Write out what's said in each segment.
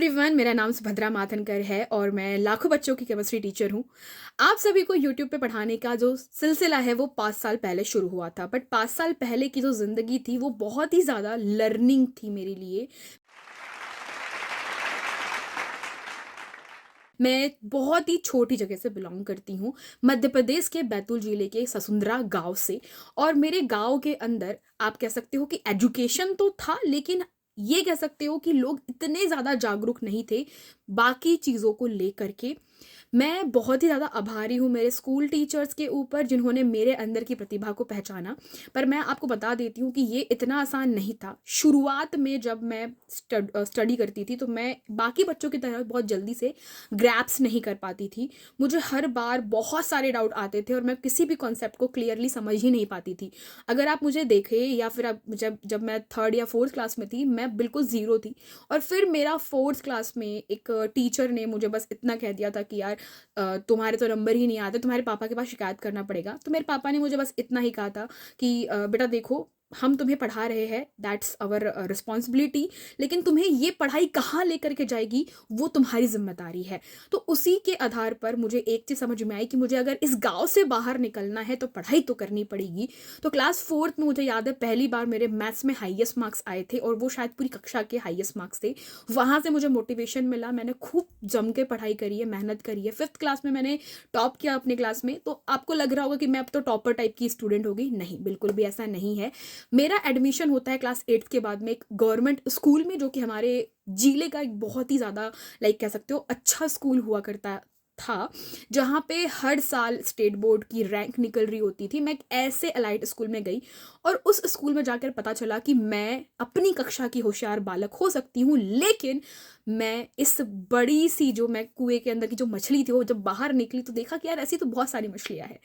Everyone, मेरा नाम सुभद्रा माथनकर है और मैं लाखों बच्चों की केमिस्ट्री टीचर हूँ। आप सभी को यूट्यूब पे पढ़ाने का जो सिलसिला है वो 5 साल पहले शुरू हुआ था। बट 5 साल पहले की जो ज़िंदगी थी वो बहुत ही ज़्यादा लर्निंग थी मेरे लिए। मैं बहुत ही छोटी जगह से बिलॉन्ग करती हूँ, मध्य प्रदेश के बैतूल ज़िले के ससुंदरा गाँव से। और मेरे गाँव के अंदर आप कह सकते हो कि एजुकेशन तो था, लेकिन ये कह सकते हो कि लोग इतने ज़्यादा जागरूक नहीं थे बाकी चीज़ों को लेकर के। मैं बहुत ही ज़्यादा आभारी हूँ मेरे स्कूल टीचर्स के ऊपर जिन्होंने मेरे अंदर की प्रतिभा को पहचाना। पर मैं आपको बता देती हूँ कि ये इतना आसान नहीं था। शुरुआत में जब मैं स्टडी करती थी तो मैं बाकी बच्चों की तरह बहुत जल्दी से ग्रैप्स नहीं कर पाती थी। मुझे हर बार बहुत सारे डाउट आते थे और मैं किसी भी कॉन्सेप्ट को क्लियरली समझ ही नहीं पाती थी। अगर आप मुझे देखें या फिर आप जब जब मैं थर्ड या फोर्थ क्लास में थी, मैं बिल्कुल ज़ीरो थी। और फिर मेरा फोर्थ क्लास में एक टीचर ने मुझे बस इतना कह दिया था कि यार तुम्हारे तो नंबर ही नहीं आते, तुम्हारे पापा के पास शिकायत करना पड़ेगा। तो मेरे पापा ने मुझे बस इतना ही कहा था कि बेटा देखो, हम तुम्हें पढ़ा रहे हैं, दैट्स आवर रिस्पॉन्सिबिलिटी, लेकिन तुम्हें ये पढ़ाई कहाँ लेकर के जाएगी वो तुम्हारी जिम्मेदारी है। तो उसी के आधार पर मुझे एक चीज़ समझ में आई कि मुझे अगर इस गांव से बाहर निकलना है तो पढ़ाई तो करनी पड़ेगी। तो क्लास फोर्थ में मुझे याद है पहली बार मेरे मैथ्स में हाईएस्ट मार्क्स आए थे और वो शायद पूरी कक्षा के हाईएस्ट मार्क्स थे। वहाँ से मुझे मोटिवेशन मिला, मैंने खूब जम के पढ़ाई करी है, मेहनत करी है। फिफ्थ क्लास में मैंने टॉप किया अपने क्लास में। तो आपको लग रहा होगा कि मैं अब तो टॉपर टाइप की स्टूडेंट होगी, नहीं, बिल्कुल भी ऐसा नहीं है। मेरा एडमिशन होता है क्लास 8 के बाद में एक गवर्नमेंट स्कूल में, जो कि हमारे जिले का एक बहुत ही ज़्यादा लाइक कह सकते हो अच्छा स्कूल हुआ करता था, जहाँ पे हर साल स्टेट बोर्ड की रैंक निकल रही होती थी। मैं एक ऐसे एलाइट स्कूल में गई और उस स्कूल में जाकर पता चला कि मैं अपनी कक्षा की होशियार बालक हो सकती हूँ, लेकिन मैं इस बड़ी सी जो मैं कुएं के अंदर की जो मछली थी वो जब बाहर निकली तो देखा कि यार ऐसी तो बहुत सारी मछलियाँ हैं।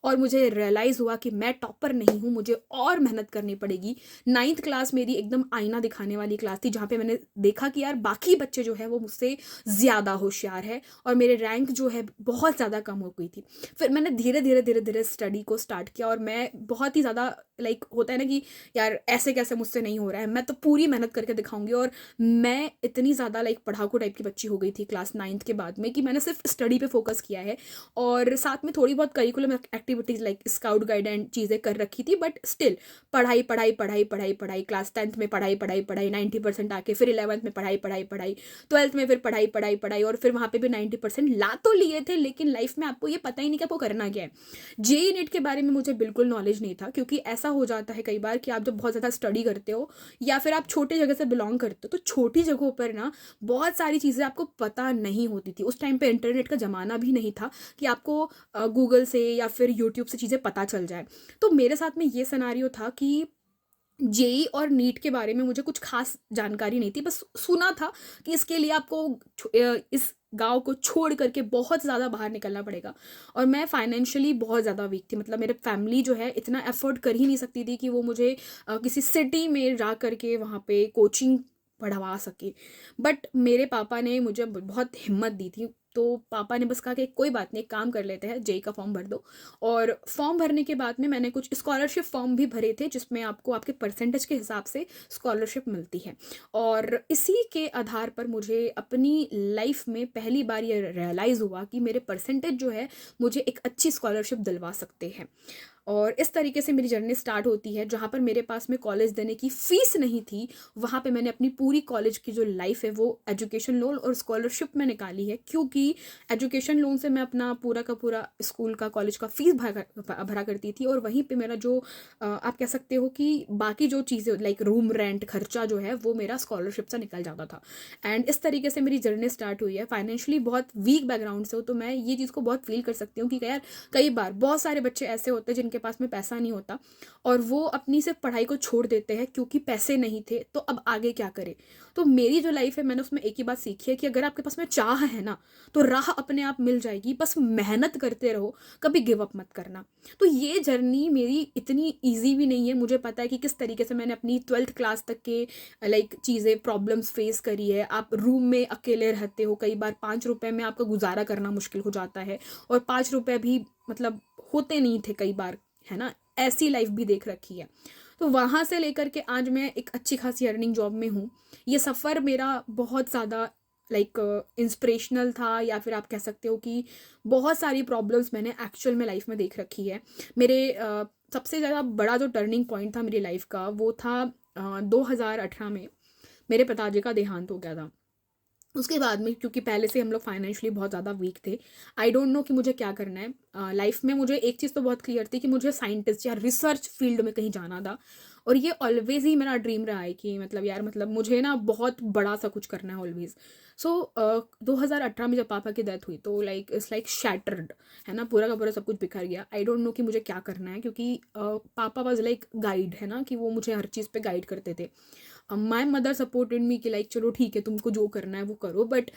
और मुझे रियलाइज़ हुआ कि मैं टॉपर नहीं हूँ, मुझे और मेहनत करनी पड़ेगी। नाइन्थ क्लास मेरी एकदम आईना दिखाने वाली क्लास थी, जहाँ पे मैंने देखा कि यार बाकी बच्चे जो है वो मुझसे ज़्यादा होशियार है और मेरे रैंक जो है बहुत ज़्यादा कम हो गई थी। फिर मैंने धीरे धीरे धीरे धीरे स्टडी को स्टार्ट किया और मैं बहुत ही ज़्यादा लाइक होता है ना कि यार ऐसे कैसे मुझसे नहीं हो रहा है, मैं तो पूरी मेहनत करके दिखाऊंगी। और मैं इतनी ज़्यादा लाइक पढ़ाकू टाइप की बच्ची हो गई थी क्लास नाइन्थ के बाद में कि मैंने सिर्फ स्टडी पे फोकस किया है और साथ में थोड़ी बहुत curriculum activities like scout guide and चीज़ें कर रखी थी। बट स्टिल पढ़ाई पढ़ाई पढ़ाई पढ़ाई पढ़ाई, क्लास 10th में पढ़ाई पढ़ाई पढ़ाई 90% आके, फिर 11th में पढ़ाई पढ़ाई पढ़ाई, 12th में फिर पढ़ाई पढ़ाई पढ़ाई, और फिर वहाँ पे भी 90% ला तो लिए थे, लेकिन लाइफ में आपको ये पता ही नहीं कि आपको करना क्या है। जेई नेट के बारे में मुझे बिल्कुल नॉलेज नहीं था, क्योंकि ऐसा हो जाता है कई बार कि आप जब बहुत ज़्यादा स्टडी करते हो या फिर आप छोटे जगह से बिलोंग करते हो तो छोटी जगहों पर ना बहुत सारी चीज़ें आपको पता नहीं होती थी। उस टाइम पे इंटरनेट का ज़माना भी नहीं था कि आपको गूगल से या फिर यूट्यूब से चीज़ें पता चल जाए। तो मेरे साथ में ये सिनेरियो था कि जेई और नीट के बारे में मुझे कुछ खास जानकारी नहीं थी, बस सुना था कि इसके लिए आपको इस गांव को छोड़ करके बहुत ज़्यादा बाहर निकलना पड़ेगा। और मैं फाइनेंशियली बहुत ज़्यादा वीक थी, मतलब मेरे फैमिली जो है इतना अफोर्ड कर ही नहीं सकती थी कि वो मुझे किसी सिटी में जा करके वहाँ पे कोचिंग पढ़वा सके। बट मेरे पापा ने मुझे बहुत हिम्मत दी थी। तो पापा ने बस कहा कि कोई बात नहीं, एक काम कर लेते हैं, जेई का फॉर्म भर दो। और फॉर्म भरने के बाद में मैंने कुछ स्कॉलरशिप फॉर्म भी भरे थे जिसमें आपको आपके परसेंटेज के हिसाब से स्कॉलरशिप मिलती है। और इसी के आधार पर मुझे अपनी लाइफ में पहली बार ये रियलाइज़ हुआ कि मेरे परसेंटेज जो है मुझे एक अच्छी स्कॉलरशिप दिलवा सकते हैं। और इस तरीके से मेरी जर्नी स्टार्ट होती है, जहाँ पर मेरे पास में कॉलेज देने की फ़ीस नहीं थी, वहाँ पे मैंने अपनी पूरी कॉलेज की जो लाइफ है वो एजुकेशन लोन और स्कॉलरशिप में निकाली है। क्योंकि एजुकेशन लोन से मैं अपना पूरा का पूरा स्कूल का, कॉलेज का फ़ीस भरा करती थी, और वहीं पे मेरा जो आप कह सकते हो कि बाकी जो चीज़ें लाइक रूम रेंट खर्चा जो है वो मेरा स्कॉलरशिप से निकल जाता था। एंड इस तरीके से मेरी जर्नी स्टार्ट हुई है। फाइनेंशियली बहुत वीक बैकग्राउंड से हो तो मैं ये चीज़ को बहुत फील कर सकती हूँ कि यार कई बार बहुत सारे बच्चे ऐसे होते हैं जिनके पास में पैसा नहीं होता और वो अपनी सिर्फ पढ़ाई को छोड़ देते हैं क्योंकि पैसे नहीं थे, तो अब आगे क्या करें। तो मेरी जो लाइफ है, मैंने उसमें एक ही बात सीखी है कि अगर आपके पास में चाह है ना तो राह अपने आप मिल जाएगी, बस मेहनत करते रहो, कभी गिव अप मत करना। तो ये जर्नी मेरी इतनी ईजी भी नहीं है। मुझे पता है कि किस तरीके से मैंने अपनी 12th क्लास तक के लाइक चीज़ें, प्रॉब्लम्स फेस करी है। आप रूम में अकेले रहते हो, कई बार 5 रुपए में आपका गुजारा करना मुश्किल हो जाता है, और 5 रुपए भी मतलब होते नहीं थे कई बार, है ना। ऐसी लाइफ भी देख रखी है। तो वहाँ से लेकर के आज मैं एक अच्छी खासी अर्निंग जॉब में हूँ। ये सफ़र मेरा बहुत ज़्यादा लाइक इंस्पिरेशनल था, या फिर आप कह सकते हो कि बहुत सारी प्रॉब्लम्स मैंने एक्चुअल में लाइफ में देख रखी है। मेरे सबसे ज़्यादा बड़ा जो टर्निंग पॉइंट था मेरी लाइफ का, वो था 2018 में मेरे पिताजी का देहांत हो गया था। उसके बाद में, क्योंकि पहले से हम लोग फाइनेंशियली बहुत ज़्यादा वीक थे, आई डोंट नो कि मुझे क्या करना है लाइफ में। मुझे एक चीज़ तो बहुत क्लियर थी कि मुझे साइंटिस्ट या रिसर्च फील्ड में कहीं जाना था, और ये ऑलवेज ही मेरा ड्रीम रहा है कि मतलब यार, मतलब मुझे ना बहुत बड़ा सा कुछ करना है ऑलवेज। सो 2018 में जब पापा की डेथ हुई तो लाइक इट्स लाइक शैटर्ड, है ना, पूरा का पूरा सब कुछ बिखर गया। आई डोंट नो कि मुझे क्या करना है, क्योंकि पापा वाज लाइक गाइड, है ना, कि वो मुझे हर चीज़ पे गाइड करते थे। माई मदर सपोर्टेड मी कि लाइक चलो ठीक है, तुमको जो करना है वो करो, बट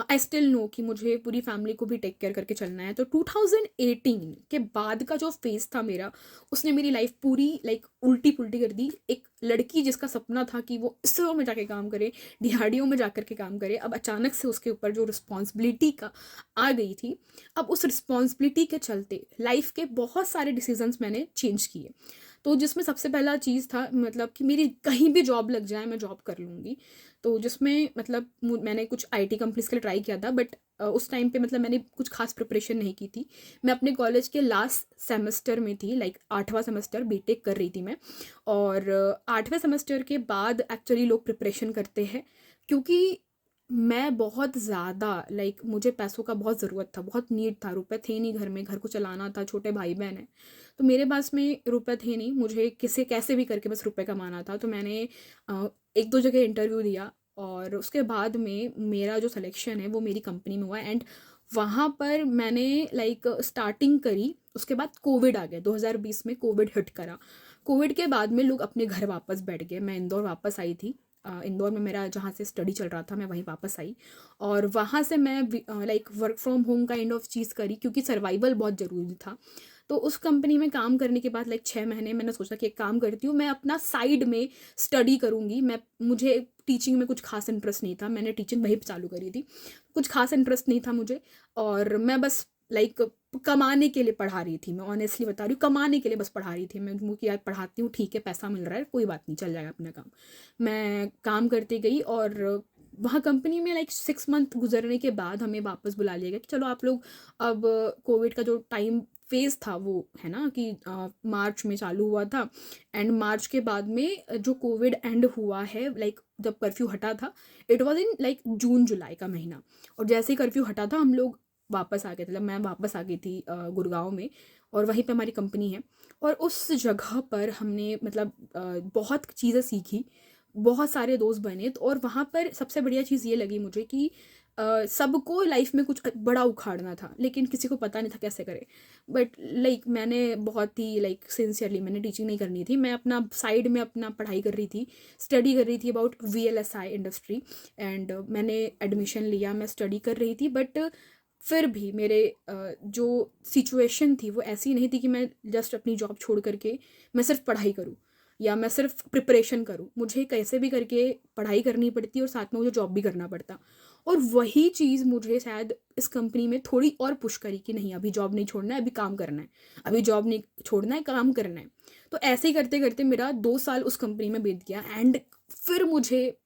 आई स्टिल नो कि मुझे पूरी फैमिली को भी टेक केयर करके चलना है। तो 2018 के बाद का जो फेज था मेरा, उसने मेरी लाइफ पूरी लाइक उल्टी पुल्टी कर दी। एक लड़की जिसका सपना था कि वो इसरो में जाके काम करे, डीआरडीओ में जाकर के काम करे, अब अचानक से उसके ऊपर जो रिस्पॉन्सिबिलिटी का आ गई थी, अब उस रिस्पॉन्सिबिलिटी के चलते लाइफ के बहुत सारे डिसीजंस मैंने चेंज किए। तो जिसमें सबसे पहला चीज़ था मतलब कि मेरी कहीं भी जॉब लग जाए मैं जॉब कर लूँगी। तो जिसमें मतलब मैंने कुछ आईटी कंपनीज़ के लिए ट्राई किया था, बट उस टाइम पे मतलब मैंने कुछ खास प्रिपरेशन नहीं की थी। मैं अपने कॉलेज के लास्ट सेमेस्टर में थी, लाइक 8वां सेमेस्टर बीटेक कर रही थी मैं। और 8वें सेमेस्टर के बाद एक्चुअली लोग प्रिपरेशन करते हैं, क्योंकि मैं बहुत ज़्यादा लाइक मुझे पैसों का बहुत ज़रूरत था, बहुत नीड था। रुपए थे नहीं घर में, घर को चलाना था, छोटे भाई बहन हैं, तो मेरे पास में रुपए थे नहीं, मुझे किसे कैसे भी करके बस रुपए कमाना था। तो मैंने एक दो जगह इंटरव्यू दिया, और उसके बाद में मेरा जो सिलेक्शन है वो मेरी कंपनी में हुआ, एंड वहाँ पर मैंने लाइक स्टार्टिंग करी। उसके बाद कोविड आ गया, 2020 में कोविड हिट करा। कोविड के बाद में लोग अपने घर वापस बैठ गए। मैं इंदौर वापस आई थी, इंदौर में मेरा जहाँ से स्टडी चल रहा था मैं वहीं वापस आई, और वहाँ से मैं like work from home kind of चीज़ करी, क्योंकि सर्वाइवल बहुत ज़रूरी था। तो उस कंपनी में काम करने के बाद लाइक 6 महीने मैंने सोचा कि एक काम करती हूँ, मैं अपना साइड में स्टडी करूँगी। मुझे टीचिंग में कुछ खास इंटरेस्ट नहीं था, मैंने टीचिंग वहीं पे चालू करी थी, कुछ खास इंटरेस्ट नहीं था मुझे, और मैं बस लाइक कमाने के लिए पढ़ा रही थी। मैं ऑनेस्टली बता रही हूँ, कमाने के लिए बस पढ़ा रही थी मैं, कि यार पढ़ाती हूँ ठीक है, पैसा मिल रहा है, कोई बात नहीं, चल जाएगा अपना काम। मैं काम करती गई, और वहाँ कंपनी में लाइक 6 मंथ गुजरने के बाद हमें वापस बुला लिया गया कि चलो आप लोग, अब कोविड का जो टाइम फेज़ था वो है ना कि मार्च में चालू हुआ था, एंड मार्च के बाद में जो कोविड एंड हुआ है, लाइक जब कर्फ्यू हटा था, it was in like June July का महीना। और जैसे ही कर्फ्यू हटा था हम लोग वापस आ गए थे, मतलब मैं वापस आ गई थी गुड़गांव में, और वहीं पे हमारी कंपनी है। और उस जगह पर हमने मतलब बहुत चीज़ें सीखी, बहुत सारे दोस्त बने। तो और वहाँ पर सबसे बढ़िया चीज़ ये लगी मुझे कि सबको लाइफ में कुछ बड़ा उखाड़ना था, लेकिन किसी को पता नहीं था कैसे करे। बट लाइक मैंने बहुत ही लाइक सिंसियरली, मैंने टीचिंग नहीं करनी थी, मैं अपना साइड में अपना पढ़ाई कर रही थी, स्टडी कर रही थी अबाउट VLSI इंडस्ट्री, एंड मैंने एडमिशन लिया, मैं स्टडी कर रही थी। बट फिर भी मेरे जो सिचुएशन थी वो ऐसी नहीं थी कि मैं जस्ट अपनी जॉब छोड़ करके मैं सिर्फ पढ़ाई करूँ या मैं सिर्फ प्रिपरेशन करूँ। मुझे कैसे भी करके पढ़ाई करनी पड़ती और साथ में मुझे जॉब भी करना पड़ता। और वही चीज़ मुझे शायद इस कंपनी में थोड़ी और पुश करी कि नहीं, अभी जॉब नहीं छोड़ना है, अभी काम करना है, अभी जॉब नहीं छोड़ना है, काम करना है। तो ऐसे ही करते करते मेरा 2 साल उस कंपनी में बीत गया, एंड फिर मुझे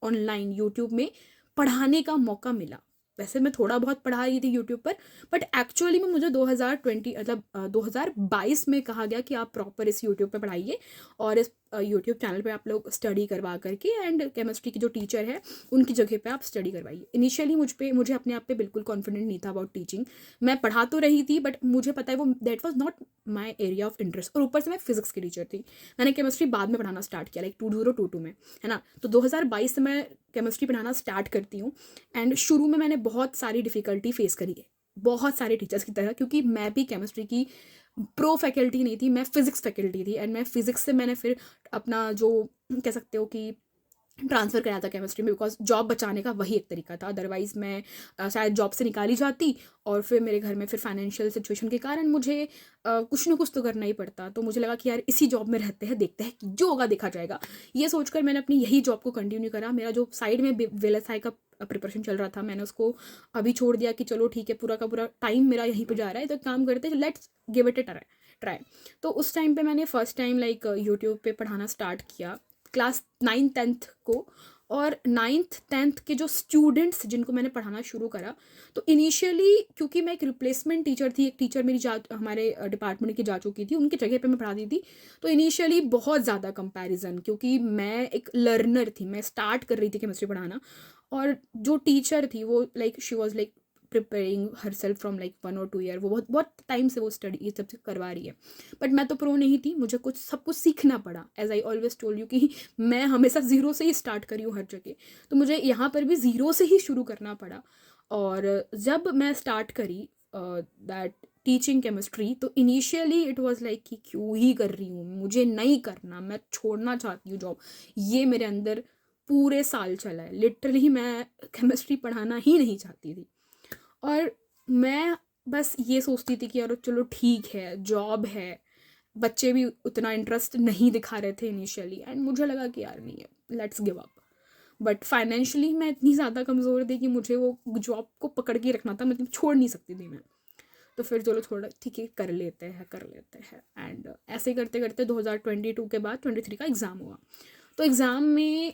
ऑनलाइन यूट्यूब में पढ़ाने का मौका मिला। वैसे मैं थोड़ा बहुत पढ़ा रही थी यूट्यूब पर, बट एक्चुअली में मुझे 2020 मतलब 2022 में कहा गया कि आप प्रॉपर इस यूट्यूब पे पढ़ाइए, और इस यूट्यूब चैनल पे आप लोग स्टडी करवा करके, एंड केमिस्ट्री की जो टीचर है उनकी जगह पे आप स्टडी करवाइए। इनिशियली मुझे अपने आप पे बिल्कुल कॉन्फिडेंट नहीं था अबाउट टीचिंग। मैं पढ़ा तो रही थी, बट मुझे पता है वो that was not my area of interest, और ऊपर से मैं फिजिक्स की टीचर थी। मैंने केमिस्ट्री बाद में पढ़ाना स्टार्ट किया, लाइक 2022 में, है ना। तो 2022 से मैं केमिस्ट्री पढ़ाना स्टार्ट करती हूँ, एंड शुरू में मैंने बहुत सारी डिफ़िकल्टी फेस करी है, बहुत सारे टीचर्स की तरह, क्योंकि मैं भी केमिस्ट्री की प्रो फैकल्टी नहीं थी, मैं फिज़िक्स फैकल्टी थी, एंड मैं फिज़िक्स से मैंने फिर अपना जो कह सकते हो कि ट्रांसफ़र कराया था केमिस्ट्री में, बिकॉज जॉब बचाने का वही एक तरीका था। अदरवाइज़ मैं शायद जॉब से निकाली जाती, और फिर मेरे घर में फिर फाइनेंशियल सिचुएशन के कारण मुझे कुछ ना कुछ तो करना ही पड़ता। तो मुझे लगा कि यार इसी जॉब में रहते हैं, देखते हैं कि जो होगा देखा जाएगा। ये सोचकर मैंने अपनी यही जॉब को कंटिन्यू करा। मेरा जो साइड में VLSI का प्रिपरेशन चल रहा था, मैंने उसको अभी छोड़ दिया कि चलो ठीक है, पूरा का पूरा टाइम मेरा यहीं पर जा रहा है, तो काम करते हैं, let's give it A try. तो उस टाइम पे मैंने फर्स्ट टाइम लाइक यूट्यूब पे पढ़ाना स्टार्ट किया, क्लास 9th 10th को। और 9th 10th के जो स्टूडेंट्स जिनको मैंने पढ़ाना शुरू करा, तो इनिशियली क्योंकि मैं एक रिप्लेसमेंट टीचर थी, एक टीचर मेरी हमारे डिपार्टमेंट की जा चुकी थी, उनकी जगह पे मैं पढ़ाती थी। तो इनिशियली बहुत ज़्यादा कंपैरिजन, क्योंकि मैं एक लर्नर थी, मैं स्टार्ट कर रही थी केमिस्ट्री पढ़ाना, और जो टीचर थी वो like she was like preparing her self from like 1 or 2 year, वो बहुत बहुत टाइम से वो स्टडी ये सब करवा रही है। बट मैं तो प्रो नहीं थी, मुझे सब कुछ सीखना पड़ा, as I always told you कि मैं हमेशा ज़ीरो से ही स्टार्ट करी हूँ हर जगह। तो मुझे यहाँ पर भी ज़ीरो से ही शुरू करना पड़ा। और जब मैं स्टार्ट करी दैट टीचिंग केमिस्ट्री, तो इनिशियली इट वाज लाइक कि क्यों ही कर रही हूँ, मुझे नहीं करना, मैं छोड़ना चाहती हूँ जॉब। ये मेरे अंदर पूरे साल चला है, लिटरली मैं केमिस्ट्री पढ़ाना ही नहीं चाहती थी। और मैं बस ये सोचती थी कि यार चलो ठीक है, जॉब है, बच्चे भी उतना इंटरेस्ट नहीं दिखा रहे थे इनिशियली, एंड मुझे लगा कि यार नहीं है, let's give up. But financially मैं इतनी ज़्यादा कमज़ोर थी कि मुझे वो जॉब को पकड़ के रखना था, मतलब छोड़ नहीं सकती थी मैं। तो फिर चलो छोड़ा, ठीक है कर लेते हैं। एंड ऐसे करते करते 2022 के बाद 23 का एग्ज़ाम हुआ। तो एग्ज़ाम में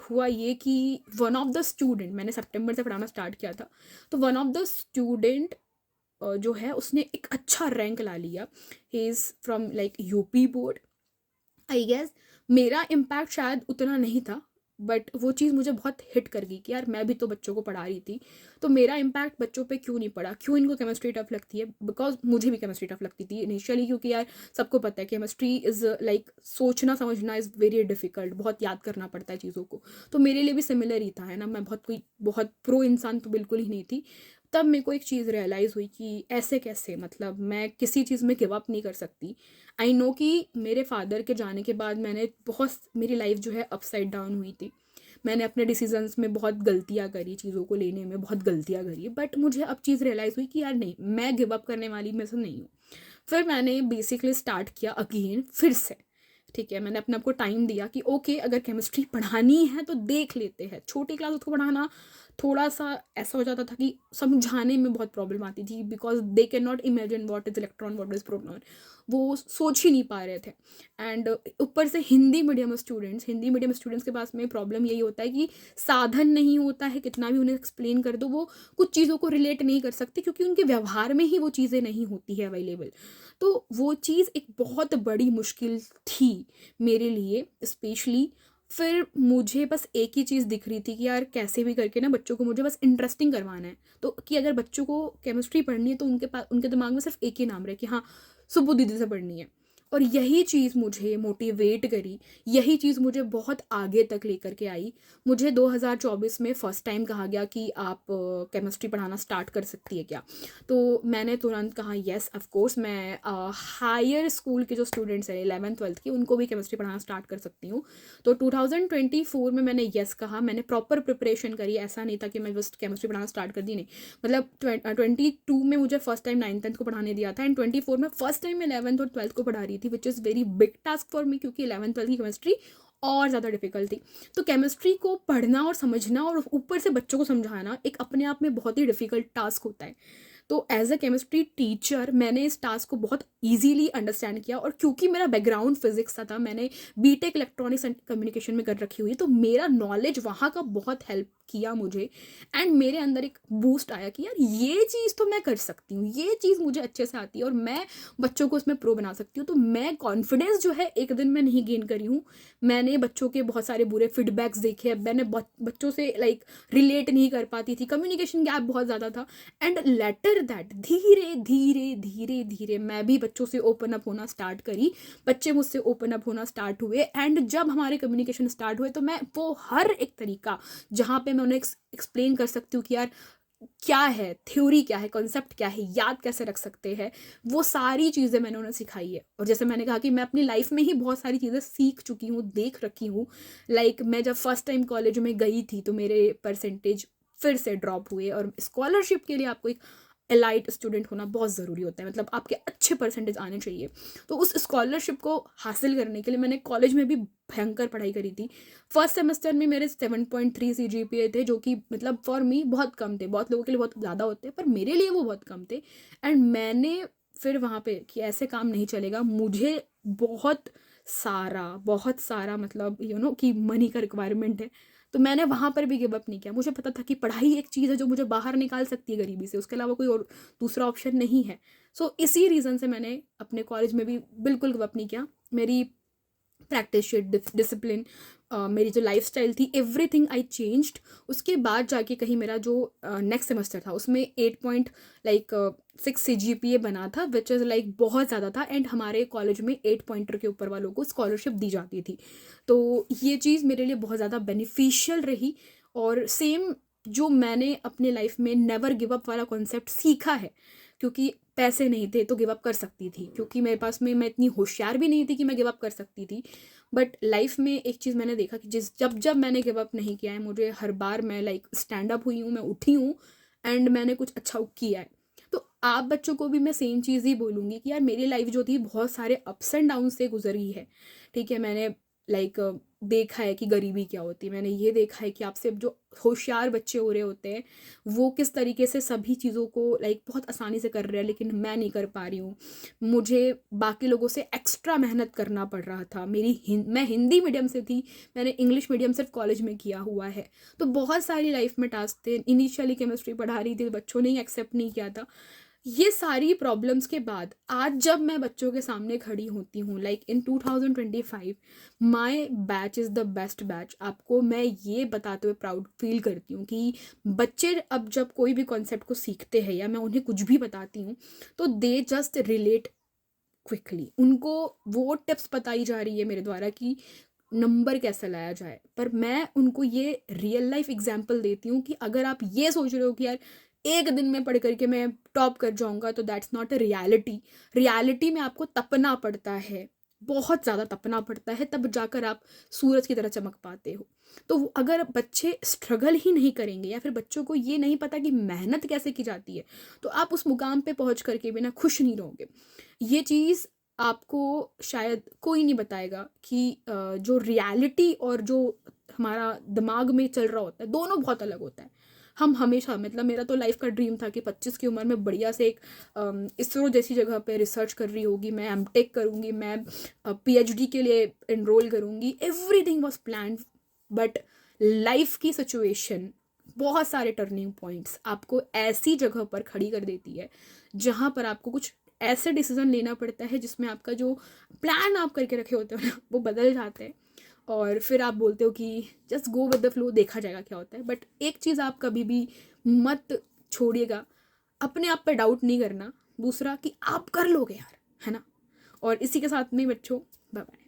हुआ ये कि वन ऑफ द स्टूडेंट, मैंने सितंबर से पढ़ाना स्टार्ट किया था, तो वन ऑफ द स्टूडेंट जो है उसने एक अच्छा रैंक ला लिया। He is from like UP board, I guess. मेरा इम्पैक्ट शायद उतना नहीं था, बट वो चीज़ मुझे बहुत हिट कर गई कि यार मैं भी तो बच्चों को पढ़ा रही थी, तो मेरा इम्पैक्ट बच्चों पे क्यों नहीं पड़ा, क्यों इनको केमिस्ट्री टफ लगती है। बिकॉज मुझे भी केमिस्ट्री टफ लगती थी इनिशियली, क्योंकि यार सबको पता है केमिस्ट्री इज़ लाइक सोचना समझना इज़ वेरी डिफ़िकल्ट, बहुत याद करना पड़ता है चीज़ों को। तो मेरे लिए भी सिमिलर ही था, है ना, मैं बहुत प्रो इंसान तो बिल्कुल ही नहीं थी। तब मेरे को एक चीज़ रियलाइज़ हुई कि ऐसे कैसे, मतलब मैं किसी चीज़ में गिव अप नहीं कर सकती। आई नो कि मेरे फादर के जाने के बाद मेरी लाइफ जो है अपसाइड डाउन हुई थी। मैंने अपने डिसीजंस में बहुत गलतियाँ करी, चीज़ों को लेने में बहुत गलतियाँ करी, बट मुझे अब चीज़ रियलाइज़ हुई कि यार नहीं, मैं गिव अप करने वाली में से नहीं हूँ। फिर मैंने बेसिकली स्टार्ट किया अगेन, फिर से। ठीक है, मैंने अपने आप को टाइम दिया कि ओके अगर केमिस्ट्री पढ़ानी है तो देख लेते हैं। छोटी क्लास को पढ़ाना थोड़ा सा ऐसा हो जाता था कि समझाने में बहुत प्रॉब्लम आती थी, because they can not imagine what is electron, what is proton, वो सोच ही नहीं पा रहे थे। एंड ऊपर से हिंदी मीडियम स्टूडेंट्स के पास में प्रॉब्लम यही होता है कि साधन नहीं होता है, कितना भी उन्हें एक्सप्लेन कर दो वो कुछ चीज़ों को रिलेट नहीं कर सकते, क्योंकि उनके व्यवहार में ही वो चीज़ें नहीं होती है अवेलेबल। तो वो चीज़ एक बहुत बड़ी मुश्किल थी मेरे लिए स्पेशली। फिर मुझे बस एक ही चीज़ दिख रही थी कि यार कैसे भी करके ना बच्चों को मुझे बस इंटरेस्टिंग करवाना है। तो कि अगर बच्चों को केमिस्ट्री पढ़नी है तो उनके दिमाग में सिर्फ एक ही नाम रहे कि हाँ, सुब्बू दीदी से पढ़नी है। और यही चीज़ मुझे मोटिवेट करी, यही चीज़ मुझे बहुत आगे तक लेकर के आई। मुझे 2024 में फ़र्स्ट टाइम कहा गया कि आप केमिस्ट्री पढ़ाना स्टार्ट कर सकती है क्या। तो मैंने तुरंत कहा येस ऑफ कोर्स, मैं हायर स्कूल के जो स्टूडेंट्स हैं 11th 12th के, उनको भी केमिस्ट्री पढ़ाना स्टार्ट कर सकती हूँ। तो 2024 में मैंने येस कहा, मैंने प्रॉपर प्रिपरेशन करी, ऐसा नहीं था कि मैं बस केमिस्ट्री पढ़ाना स्टार्ट कर दी, नहीं। मतलब 22 में मुझे फर्स्ट टाइम 9th 10th को पढ़ाने दिया था, एंड 24 में फर्स्ट टाइम मैं 11th और 12th को पढ़ा रही थी, which is very big task for me, क्योंकि 11th 12th की केमिस्ट्री और ज़्यादा डिफिकल्ट थी। तो केमिस्ट्री को पढ़ना और समझना और ऊपर से बच्चों को समझाना एक अपने आप में बहुत ही डिफिकल्ट टास्क होता है। तो एज अ केमिस्ट्री टीचर मैंने इस टास्क को बहुत ईजीली अंडरस्टैंड किया, और क्योंकि मेरा बैकग्राउंड फिजिक्स का था, मैंने बीटेक इलेक्ट्रॉनिक्स एंड कम्युनिकेशन में कर रखी हुई है, तो मेरा नॉलेज वहाँ का बहुत हेल्प किया मुझे। एंड मेरे अंदर एक बूस्ट आया कि यार ये चीज़ तो मैं कर सकती हूँ, ये चीज़ मुझे अच्छे से आती है और मैं बच्चों को उसमें प्रो बना सकती हूँ। तो मैं कॉन्फिडेंस जो है एक दिन में नहीं गेन करी हूँ। मैंने बच्चों के बहुत सारे बुरे फीडबैक्स देखे, मैंने बच्चों से लाइक रिलेट नहीं कर पाती थी, कम्युनिकेशन गैप बहुत ज़्यादा था। एंड लेटर दैट धीरे धीरे धीरे धीरे मैं भी बच्चों से ओपन अप होना स्टार्ट करी, बच्चे मुझसे ओपन अप होना स्टार्ट हुए। एंड जब हमारे कम्युनिकेशन स्टार्ट हुए तो मैं वो हर एक तरीका जहाँ पे मैं उन्हें एक्सप्लेन कर सकती हूँ कि यार क्या है थ्योरी, क्या है कॉन्सेप्ट, क्या है याद कैसे रख सकते हैं, वो सारी चीज़ें मैंने उन्हें सिखाई है। और जैसे मैंने कहा कि मैं अपनी लाइफ में ही बहुत सारी चीज़ें सीख चुकी हूँ, देख रखी हूँ। लाइक मैं जब फर्स्ट टाइम कॉलेज में गई थी तो मेरे परसेंटेज फिर से ड्रॉप हुए, और स्कॉलरशिप के लिए आपको एक एलाइट स्टूडेंट होना बहुत ज़रूरी होता है, मतलब आपके अच्छे परसेंटेज आने चाहिए। तो उस स्कॉलरशिप को हासिल करने के लिए मैंने कॉलेज में भी भयंकर पढ़ाई करी थी। फर्स्ट सेमेस्टर में मेरे 7.3 CGPA थे, जो कि मतलब फॉर मी बहुत कम थे, बहुत लोगों के लिए बहुत ज़्यादा होते हैं, पर मेरे लिए वो बहुत कम थे। एंड मैंने फिर वहाँ पे कि ऐसे काम नहीं चलेगा, मुझे बहुत सारा मतलब कि मनी का रिक्वायरमेंट है, तो मैंने वहाँ पर भी गिव अप नहीं किया। मुझे पता था कि पढ़ाई एक चीज़ है जो मुझे बाहर निकाल सकती है गरीबी से, उसके अलावा कोई और दूसरा ऑप्शन नहीं है। सो इसी रीज़न से मैंने अपने कॉलेज में भी बिल्कुल गिव अप नहीं किया। मेरी प्रैक्टिस शीट, डिसिप्लिन, मेरी जो लाइफस्टाइल थी, एवरीथिंग आई चेंज्ड। उसके बाद जाके कहीं मेरा जो नेक्स्ट सेमेस्टर था उसमें 8.6 CGPA बना था, विच इज़ लाइक बहुत ज़्यादा था। एंड हमारे कॉलेज में 8 पॉइंटर के ऊपर वालों को स्कॉलरशिप दी जाती थी। तो ये चीज़ मेरे लिए बहुत ज़्यादा बेनिफिशियल रही। और सेम जो मैंने अपने लाइफ में नेवर गिव अप वाला कॉन्सेप्ट सीखा है, क्योंकि पैसे नहीं थे तो गिव अप कर सकती थी, क्योंकि मेरे पास में मैं इतनी होशियार भी नहीं थी कि मैं गिव अप कर सकती थी। बट लाइफ में एक चीज़ मैंने देखा कि जब जब मैंने गिव अप नहीं किया है, मुझे हर बार मैं लाइक स्टैंड अप हुई हूँ, मैं उठी हूँ एंड मैंने कुछ अच्छा किया है। तो आप बच्चों को भी मैं सेम चीज़ ही बोलूँगी कि यार मेरी लाइफ जो थी बहुत सारे अप्स एंड डाउन से गुजरी है। ठीक है, मैंने लाइक देखा है कि गरीबी क्या होती है, मैंने ये देखा है कि आपसे जो होशियार बच्चे हो रहे होते हैं वो किस तरीके से सभी चीज़ों को लाइक बहुत आसानी से कर रहे हैं, लेकिन मैं नहीं कर पा रही हूँ। मुझे बाकी लोगों से एक्स्ट्रा मेहनत करना पड़ रहा था। मैं हिंदी मीडियम से थी, मैंने इंग्लिश मीडियम सिर्फ कॉलेज में किया हुआ है। तो बहुत सारी लाइफ में टास्क थे। इनिशियली केमिस्ट्री पढ़ा रही थी, बच्चों ने ही एक्सेप्ट नहीं किया था। ये सारी प्रॉब्लम्स के बाद आज जब मैं बच्चों के सामने खड़ी होती हूँ, like in 2025 my batch is the best batch. आपको मैं ये बताते हुए प्राउड फील करती हूँ कि बच्चे अब जब कोई भी कॉन्सेप्ट को सीखते हैं या मैं उन्हें कुछ भी बताती हूँ तो दे जस्ट रिलेट क्विकली। उनको वो टिप्स बताई जा रही है मेरे द्वारा कि नंबर कैसे लाया जाए, पर मैं उनको ये रियल लाइफ एग्जाम्पल देती हूँ कि अगर आप ये सोच रहे हो कि यार एक दिन में पढ़ करके मैं टॉप कर जाऊंगा, तो that's not a reality. Reality में आपको तपना पड़ता है, बहुत ज़्यादा तपना पड़ता है, तब जाकर आप सूरज की तरह चमक पाते हो। तो अगर बच्चे स्ट्रगल ही नहीं करेंगे या फिर बच्चों को ये नहीं पता कि मेहनत कैसे की जाती है, तो आप उस मुकाम पे पहुंच करके बिना खुश नहीं रहोगे। ये चीज़ आपको शायद कोई नहीं बताएगा कि जो रियलिटी और जो हमारा दिमाग में चल रहा होता है दोनों बहुत अलग होता है। हम हमेशा, मतलब मेरा तो लाइफ का ड्रीम था कि 25 की उम्र में बढ़िया से एक इसरो जैसी जगह पे रिसर्च कर रही होगी, मैं एमटेक करूँगी, मैं PhD के लिए एनरोल करूँगी। Everything was planned, but life की सिचुएशन, बहुत सारे टर्निंग पॉइंट्स आपको ऐसी जगह पर खड़ी कर देती है जहाँ पर आपको कुछ ऐसे डिसीजन लेना पड़ता है जिसमें आपका जो प्लान आप करके रखे होते हो ना वो बदल जाते हैं। और फिर आप बोलते हो कि just go with the flow, देखा जाएगा क्या होता है। बट एक चीज़ आप कभी भी मत छोड़िएगा, अपने आप पे डाउट नहीं करना। दूसरा कि आप कर लोगे यार, है ना। और इसी के साथ में बच्चों, बाय बाय।